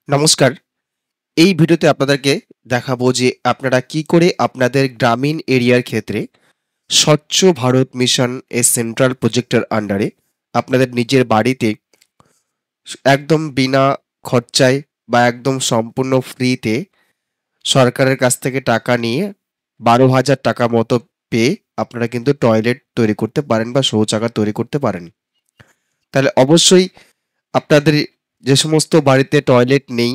নমস্কার। এই ভিডিওতে আপনাদেরকে দেখাবো যে আপনারা কি করে আপনাদের গ্রামীণ এরিয়ার ক্ষেত্রে স্বচ্ছ ভারত মিশন এ সেন্ট্রাল প্রজেক্টের আন্ডারে আপনাদের নিজের বাড়িতে একদম বিনা খরচায় বা একদম সম্পূর্ণ ফ্রিতে সরকারের কাছ থেকে টাকা নিয়ে 12,000 টাকা মতো পেয়ে আপনারা কিন্তু টয়লেট তৈরি করতে পারেন বা শৌচাগার তৈরি করতে পারেন। তাহলে অবশ্যই আপনাদের যে সমস্ত বাড়িতে টয়লেট নেই,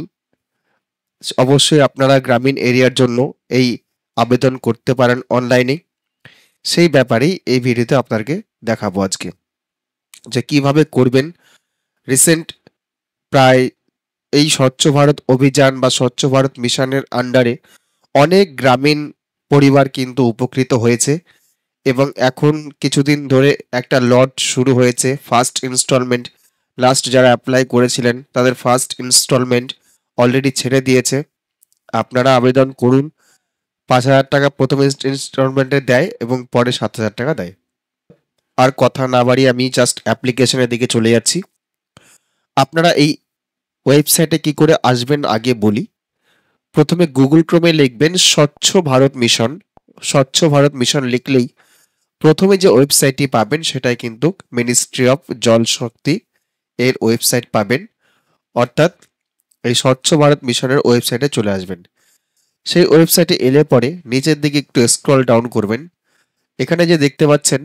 অবশ্যই আপনারা গ্রামীণ এরিয়ার জন্য এই আবেদন করতে পারেন অনলাইনে। সেই ব্যাপারেই এই ভিডিওতে আপনাকে দেখাবো আজকে যে কিভাবে করবেন। রিসেন্ট প্রায় এই স্বচ্ছ ভারত অভিযান বা স্বচ্ছ ভারত মিশনের আন্ডারে অনেক গ্রামীণ পরিবার কিন্তু উপকৃত হয়েছে এবং এখন কিছুদিন ধরে একটা লট শুরু হয়েছে ফার্স্ট ইনস্টলমেন্ট। লাস্ট যারা অ্যাপ্লাই করেছিলেন তাদের ফার্স্ট ইনস্টলমেন্ট অলরেডি ছেড়ে দিয়েছে। আপনারা আবেদন করুন। 5,000 টাকা প্রথম ইনস্টলমেন্টে দেয় এবং পরে 7,000 টাকা দেয়। আর কথা না বাড়িয়ে আমি জাস্ট অ্যাপ্লিকেশনের দিকে চলে যাচ্ছি। আপনারা এই ওয়েবসাইটে কি করে আসবেন আগে বলি। প্রথমে গুগল ক্রোমে লিখবেন স্বচ্ছ ভারত মিশন। স্বচ্ছ ভারত মিশন লিখলেই প্রথমে যে ওয়েবসাইটটি পাবেন সেটাই কিন্তু মিনিস্ট্রি অফ জল শক্তি এর ওয়েবসাইট পাবেন। অর্থাৎ এই স্বচ্ছ ভারত মিশনের ওয়েবসাইটে চলে আসবেন। সেই ওয়েবসাইটে এলে পরে নিচের দিকে একটু স্ক্রল ডাউন করবেন। এখানে যে দেখতে পাচ্ছেন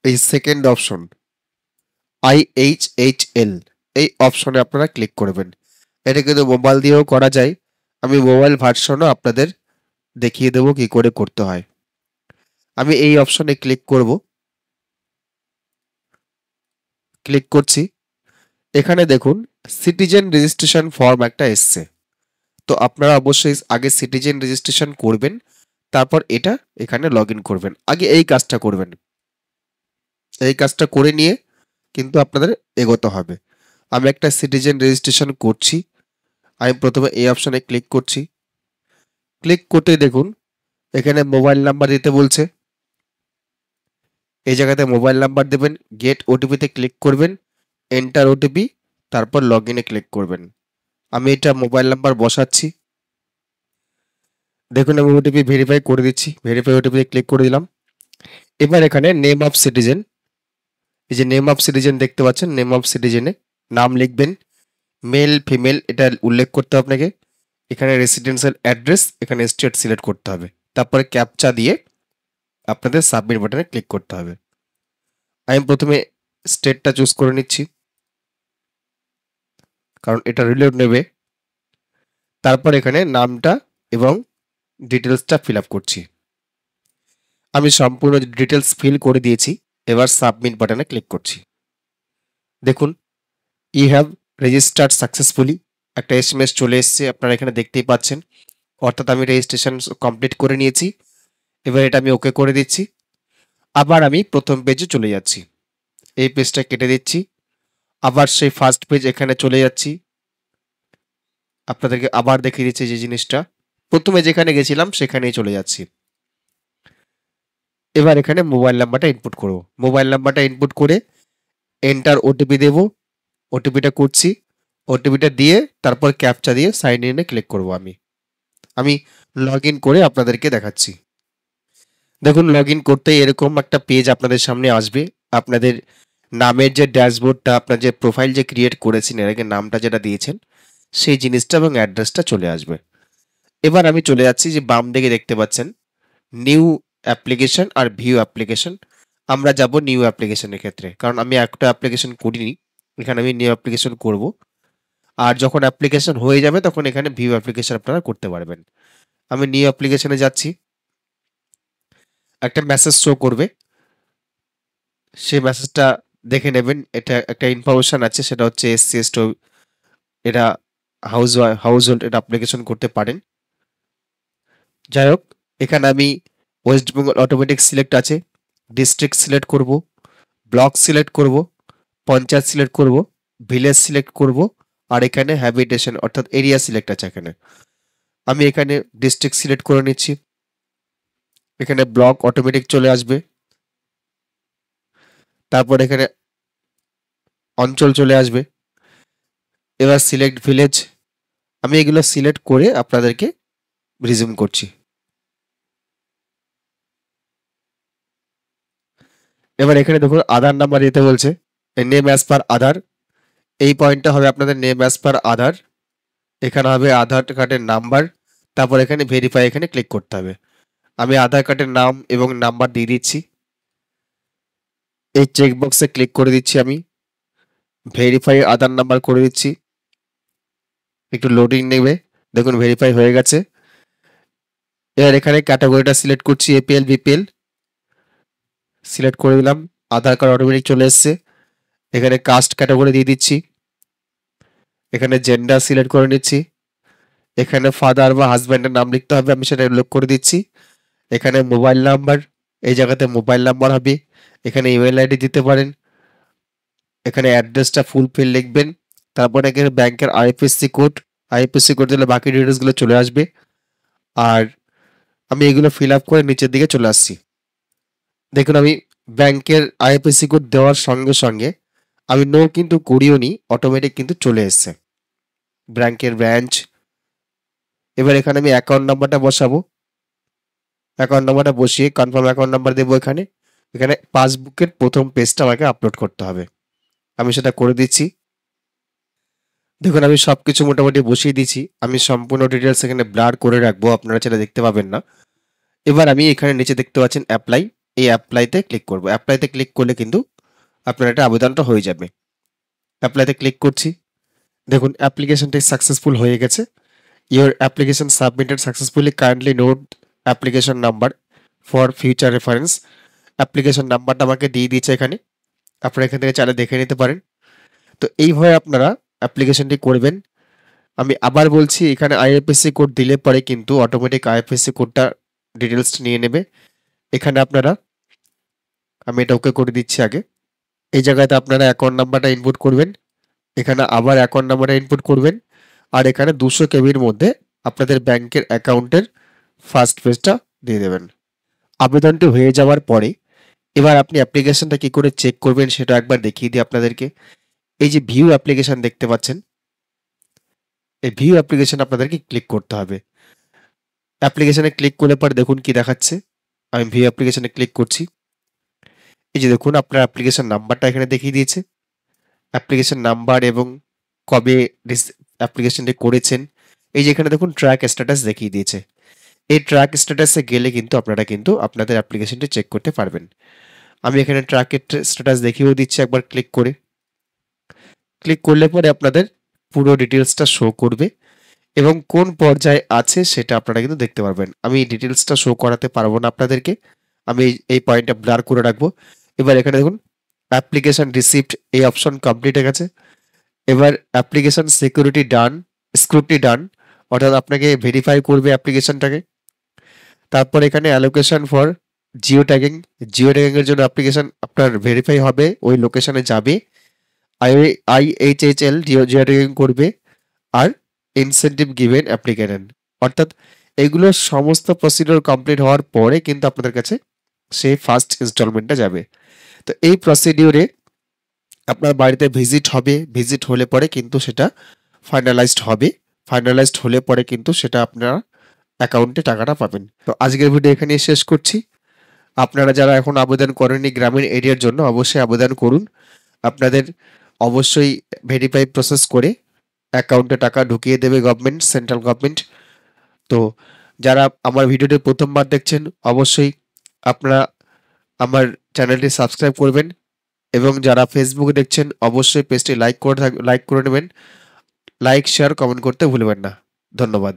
এই সেকেন্ড অপশন IHHL, এই অপশনে আপনারা ক্লিক করবেন। এটা কিন্তু মোবাইল দিয়েও করা যায়। আমি মোবাইল ভার্সনও আপনাদের দেখিয়ে দেবো কি করে করতে হয়। আমি এই অপশনে ক্লিক করব। ক্লিক করছি। এখানে দেখুন সিটিজেন রেজিস্ট্রেশন ফর্ম একটা এসছে। তো আপনারা অবশ্যই আগে সিটিজেন রেজিস্ট্রেশন করবেন, তারপর এটা এখানে লগ ইন করবেন। আগে এই কাজটা করবেন। এই কাজটা করে নিয়ে কিন্তু আপনাদের এগোতে হবে। আমি একটা সিটিজেন রেজিস্ট্রেশন করছি। আমি প্রথমে এই অপশনে ক্লিক করছি। ক্লিক করতে দেখুন এখানে মোবাইল নাম্বার দিতে বলছে। এই জায়গাতে মোবাইল নাম্বার দেবেন, গেট ওটিপিতে ক্লিক করবেন, এন্টার ওটিপি, তারপর লগ ইনে ক্লিক করবেন। আমি এটা মোবাইল নাম্বার বসাচ্ছি। দেখুন আমি ওটিপি ভেরিফাই করে দিচ্ছি। ভেরিফাই ওটিপিতে ক্লিক করে দিলাম। এবার এখানে নেম অফ সিটিজেন, এই যে নেম অফ সিটিজেন দেখতে পাচ্ছেন, নেম অফ সিটিজেনে নাম লিখবেন, মেল ফিমেল এটা উল্লেখ করতে হবে আপনাকে। এখানে রেসিডেন্সিয়াল অ্যাড্রেস, এখানে স্টেট সিলেক্ট করতে হবে। তারপরে ক্যাপচা দিয়ে আপনাদের সাবমিট বাটনে ক্লিক করতে হবে। আমি প্রথমে স্টেটটা চুজ করে নিচ্ছি কারণ এটা রিলোড নেবে। তারপর এখানে নামটা এবং ডিটেলসটা ফিল আপ করছি। আমি সম্পূর্ণ ডিটেলস ফিল করে দিয়েছি। এবার সাবমিট বাটনে ক্লিক করছি। দেখুন ইউ হ্যাভ রেজিস্টার্ড সাকসেসফুলি একটা এসএমএস চলে এসেছে, আপনারা এখানে দেখতেই পাচ্ছেন। অর্থাৎ আমি রেজিস্ট্রেশন কমপ্লিট করে নিয়েছি। এবার এটা আমি ওকে করে দিচ্ছি। আবার আমি প্রথম পেজে চলে যাচ্ছি। এই পেজটা কেটে দিচ্ছি। আবার সেই ফার্স্ট পেজ এখানে চলে যাচ্ছি। আপনাদেরকে আবার দেখিয়ে দিচ্ছি যে জিনিসটা প্রথমে যেখানে গেছিলাম সেখানেই চলে যাচ্ছি। এবার এখানে মোবাইল নাম্বারটা ইনপুট করব। মোবাইল নাম্বারটা ইনপুট করে এন্টার ওটিপি দেব। ওটিপিটা করছি। ওটিপিটা দিয়ে তারপর ক্যাপচা দিয়ে সাইন ইনে ক্লিক করব। আমি লগ ইন করে আপনাদেরকে দেখাচ্ছি। দেখুন লগ ইন করতেই এরকম একটা পেজ আপনাদের সামনে আসবে। আপনাদের নামের যে ড্যাশবোর্ডটা, আপনার যে প্রোফাইল যে ক্রিয়েট করেছেন এর আগে নামটা যেটা দিয়েছেন সেই জিনিসটা এবং অ্যাড্রেসটা চলে আসবে। এবার আমি চলে যাচ্ছি যে বাম দিকে দেখতে পাচ্ছেন নিউ অ্যাপ্লিকেশন আর ভিউ অ্যাপ্লিকেশন। আমরা যাব নিউ অ্যাপ্লিকেশনের ক্ষেত্রে, কারণ আমি একটা অ্যাপ্লিকেশন করিনি। এখানে আমি নিউ অ্যাপ্লিকেশন করব। আর যখন অ্যাপ্লিকেশন হয়ে যাবে তখন এখানে ভিউ অ্যাপ্লিকেশন আপনারা করতে পারবেন। আমি নিউ অ্যাপ্লিকেশনে যাচ্ছি। একটা মেসেজ শো করবে, সেই মেসেজটা দেখে নেবেন। এটা একটা ইনফরমেশন আছে, সেটা হচ্ছে এসসি এটা হাউস হোল্ড এটা অ্যাপ্লিকেশন করতে পারেন। যাই হোক, এখানে আমি ওয়েস্ট বেঙ্গল অটোমেটিক সিলেক্ট আছে, ডিস্ট্রিক্ট সিলেক্ট করব, ব্লক সিলেক্ট করব, পঞ্চায়েত সিলেক্ট করব, ভিলেজ সিলেক্ট করব, আর এখানে হ্যাবিটেশন অর্থাৎ এরিয়া সিলেক্ট আছে। এখানে আমি এখানে ডিস্ট্রিক্ট সিলেক্ট করে নিচ্ছি। এখানে ব্লক অটোমেটিক চলে আসবে। তারপর এখানে অঞ্চল চলে আসবে। এবার সিলেক্ট ভিলেজ, আমি এগুলো সিলেক্ট করে আপনাদেরকে রিজিউম করছি। এবার এখানে দেখুন আধার নাম্বার দিতে বলছে, নেম অ্যাজ পার আধার, এই পয়েন্টটা হবে আপনাদের নেম অ্যাজ পার আধার, এখানে হবে আধার কার্ডের নাম্বার, তারপর এখানে ভেরিফাই, এখানে ক্লিক করতে হবে। আমি আধার কার্ডের নাম এবং নাম্বার দিয়ে দিচ্ছি, এই চেকবক্সে ক্লিক করে দিচ্ছি, আমি ভেরিফাই আধার নাম্বার করে দিচ্ছি, একটু লোডিং নেবে, দেখুন ভেরিফাই হয়ে গেছে। এবার এখানে ক্যাটাগরিটা সিলেক্ট করছি, এপিএল বিপিএল সিলেক্ট করে দিলাম, আধার কার্ড অটোমেটিক চলে এসছে। এখানে কাস্ট ক্যাটাগরি দিয়ে দিচ্ছি, এখানে জেন্ডার সিলেক্ট করে নিচ্ছি, এখানে ফাদার বা হাজব্যান্ডের নাম লিখতে হবে, আমি সেটা উল্লেখ করে দিচ্ছি। এখানে মোবাইল নাম্বার, এই জায়গাতে মোবাইল নাম্বার হবে, এখানে ইমেল আইডি দিতে পারেন, এখানে অ্যাড্রেসটা ফুলফিল লিখবেন, তারপরে এখানে ব্যাংকের আইএফএসসি কোড, আইএফএসসি কোড দিলে বাকি ডিটেলসগুলো চলে আসবে। আর আমি এগুলো ফিল আপ করে নিচের দিকে চলে আসছি। দেখুন আমি ব্যাংকের আইএফএসসি কোড দেওয়ার সঙ্গে সঙ্গে আমি নো কিন্তু করিও নি, অটোমেটিক কিন্তু চলে এসছে ব্যাংকের ব্রাঞ্চ। এবার এখানে আমি অ্যাকাউন্ট নাম্বারটা বসাবো, অ্যাকাউন্ট নাম্বারটা বসিয়ে কনফার্ম অ্যাকাউন্ট নাম্বার দেবো। এখানে এখানে পাসবুকের প্রথম পেজটা আমাকে আপলোড করতে হবে, আমি সেটা করে দিচ্ছি। দেখুন আমি সবকিছু মোটামুটি বসিয়ে দিচ্ছি, আমি সম্পূর্ণ ডিটেলস এখানে ব্লার করে রাখবো, আপনারা সেটা দেখতে পাবেন না। এবার আমি এখানে নিচে দেখতে পাচ্ছেন অ্যাপ্লাই, এই অ্যাপ্লাইতে ক্লিক করব। অ্যাপ্লাইতে ক্লিক করলে কিন্তু আপনার এটা আবেদনটা হয়ে যাবে। অ্যাপ্লাইতে ক্লিক করছি, দেখুন অ্যাপ্লিকেশনটি সাকসেসফুল হয়ে গেছে। Your application submitted successfully, kindly note application number for future reference. Application নাম্বারটা আমাকে দিয়ে দিয়েছে এখানে, আপনারা এখান থেকে চাইলে দেখে নিতে পারেন। তো এইভাবে আপনারা অ্যাপ্লিকেশনটি করবেন। আমি আবার বলছি, এখানে আইএফএসসি কোড দিলে পরে কিন্তু অটোমেটিক আইএফএসসি কোডটা ডিটেলস নিয়ে নেবে। এখানে আপনারা, আমি এটা ওকে করে দিচ্ছি আগে, এই জায়গাতে আপনারা অ্যাকাউন্ট নাম্বারটা ইনপুট করবেন, এখানে আবার অ্যাকাউন্ট নাম্বারটা ইনপুট করবেন, আর এখানে 200 কেবির মধ্যে আপনাদের ব্যাংকের অ্যাকাউন্টের ফার্স্ট পেজটা দিয়ে দেবেন। আবেদনটি হয়ে যাওয়ার পরে এবার আপনি অ্যাপ্লিকেশনটা কি করে চেক করবেন সেটা একবার দেখিয়ে দিই আপনাদেরকে। এই যে ভিউ অ্যাপ্লিকেশন দেখতে পাচ্ছেন, এই ভিউ অ্যাপ্লিকেশন আপনাদেরকে ক্লিক করতে হবে। অ্যাপ্লিকেশনে ক্লিক করলে পরে দেখুন কি দেখাচ্ছে, আমি ভিউ অ্যাপ্লিকেশনে ক্লিক করছি। এই যে দেখুন আপনার অ্যাপ্লিকেশন নাম্বারটা এখানে দেখিয়ে দিয়েছে, অ্যাপ্লিকেশন নাম্বার এবং কবে অ্যাপ্লিকেশনটি করেছেন। এই যে এখানে দেখুন ট্র্যাক স্ট্যাটাস দেখিয়ে দিয়েছে, এই ট্র্যাক স্ট্যাটাসে গেলে কিন্তু আপনারা কিন্তু আপনাদের অ্যাপ্লিকেশনটি চেক করতে পারবেন। আমি এখানে ট্র্যাকের স্ট্যাটাস দেখিয়েও দিচ্ছি একবার ক্লিক করে। ক্লিক করলে পরে আপনাদের পুরো ডিটেলসটা শো করবে এবং কোন পর্যায়ে আছে সেটা আপনারা কিন্তু দেখতে পারবেন। আমি ডিটেলসটা শো করাতে পারবো না আপনাদেরকে, আমি এই পয়েন্টটা ব্লার করে রাখবো। এবার এখানে দেখুন অ্যাপ্লিকেশন রিসিপ্ট, এই অপশন কমপ্লিট হয়ে গেছে। এবার অ্যাপ্লিকেশন সিকিউরিটি ডান, স্ক্রুটি ডান, অর্থাৎ আপনাকে ভেরিফাই করবে অ্যাপ্লিকেশনটাকে। তারপর এখানে allocation for Jio tagging, Jio tagging এর জন্য অ্যাপ্লিকেশন আপনার ভেরিফাই হবে, ওই লোকেশনে যাবে, আইএইচএইচএল জিও ট্যাগিং করবে, আর ইনসেন্টিভ গিভেন অ্যাপ্লিকেন্ট, অর্থাৎ এগুলো সমস্ত প্রসিডিওর কমপ্লিট হওয়ার পরে কিন্তু আপনাদের কাছে সেই ফার্স্ট ইনস্টলমেন্টটা যাবে। তো এই প্রসিডিওরে আপনার বাড়িতে ভিজিট হবে, ভিজিট হলে পরে কিন্তু সেটা ফাইনালাইজড হবে, ফাইনালাইজড হলে পরে কিন্তু সেটা আপনারা অ্যাকাউন্টে টাকাটা পাবেন। তো আজকের ভিডিও এখানেই শেষ করছি। আপনারা যারা এখন আবেদন করেননি গ্রামীণ এরিয়ার জন্য অবশ্যই আবেদন করুন, আপনাদের অবশ্যই ভেরিফাই প্রসেস করে অ্যাকাউন্টে টাকা ঢুকিয়ে দেবে গভর্নমেন্ট, সেন্ট্রাল গভর্নমেন্ট। তো যারা আমার ভিডিওটি প্রথমবার দেখছেন অবশ্যই আপনারা আমার চ্যানেলটি সাবস্ক্রাইব করবেন এবং যারা ফেসবুকে দেখছেন অবশ্যই পেজটি লাইক করে নেবেন, লাইক শেয়ার কমেন্ট করতে ভুলবেন না। ধন্যবাদ।